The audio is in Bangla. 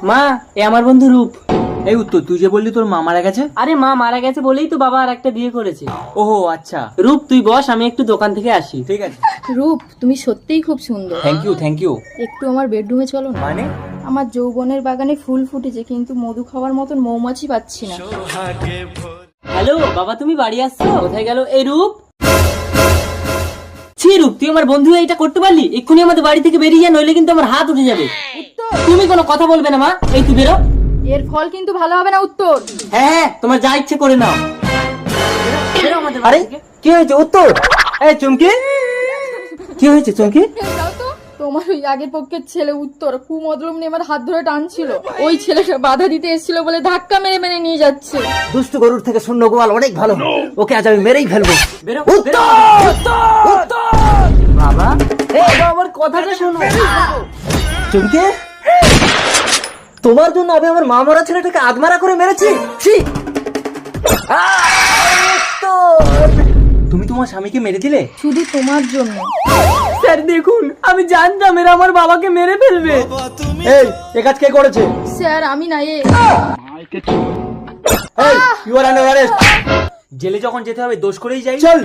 মা, এ আমার বন্ধু রূপ। এই উত্তর, তুই যে বললি তোর মা মারা গেছে? আরে মা মারা গেছে বলেই তো বাবা আর একটা বিয়ে করেছে। ওহো আচ্ছা, রূপ তুই বস, আমি একটু দোকান থেকে আসি। ঠিক আছে। রূপ, তুমি সত্যিই খুব সুন্দর। Thank you. একটু আমার বেডরুমে চলো না। মানে? আমার যৌবনের বাগানে ফুল ফুটেছে, কিন্তু মধু খাওয়ার মতন মৌমাছি পাচ্ছি না। হ্যালো বাবা, তুমি বাড়ি আসছো? কোথায় গেল এই রূপ? ছি রূপ, তুই আমার বন্ধু হয়ে এটা করতে পারলি? এক্ষুনি আমাদের বাড়ি থেকে বেরিয়ে যা, নইলে কিন্তু আমার হাত উঠে যাবে। উত্তর, তুমি কোনো কথা বলবে না মা, এই তুই বেরো। এর ফল কিন্তু ভালো হবে না। উত্তর, হ্যাঁ, তোমার যা ইচ্ছে করে নাও। বেরো আমাদের বাড়ি আরে থেকে। কি হয়েছে উত্তর? এই চুমকি, কি হয়েছে চুমকি? যাও তো। তোমার ওই আগের পক্ষের ছেলে উত্তর কুমতলব নিয়ে আমার হাত ধরে টানছিল। ওই ছেলেটা বাধা দিতে এসেছিল বলে ধাক্কা মেরে মেরে নিয়ে যাচ্ছে। দুষ্ট গরুর থেকে শূন্য গোয়াল অনেক ভালো, ওকে আজ আমি মেরেই ফেলবো। বেরো, উত্তর! বাবা, আমার কথাটা শোনো। চুমকি, তোমার জন্য আমি আমার মা মরা ছেলেটাকে আদমারা করে মেরেছি। ছি! উত্তর! তুমি তোমার স্বামীকে মেরে দিলে? শুধু তোমার জন্য। স্যার দেখুন, আমি জানতাম এরা আমার বাবাকে মেরে ফেলবে। এই, এ কাজ কে করেছে? স্যার আমি না, এই, ইউ আর আন্ডার অ্যারেস্ট। জেলে যখন যেতে হবে দোষ করেই যাই। চল।